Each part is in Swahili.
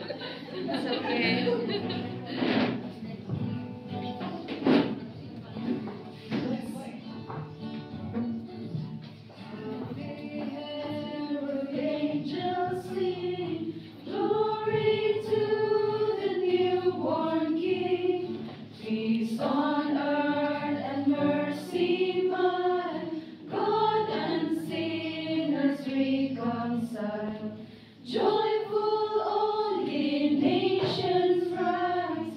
It's okay. Angels sing, glory to the newborn King. Peace on earth and mercy mild, God and sinners reconciled. Joyful all ye nations rise,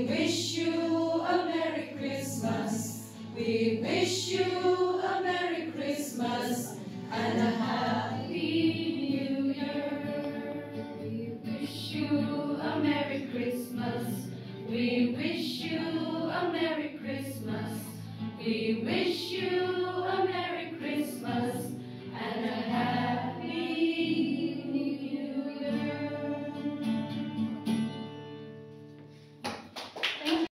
wish you a Merry Christmas. We wish you a Merry Christmas and a Happy New Year. We wish you a Merry Christmas. We wish you a Merry Christmas. We wish you a Merry Christmas and a Happy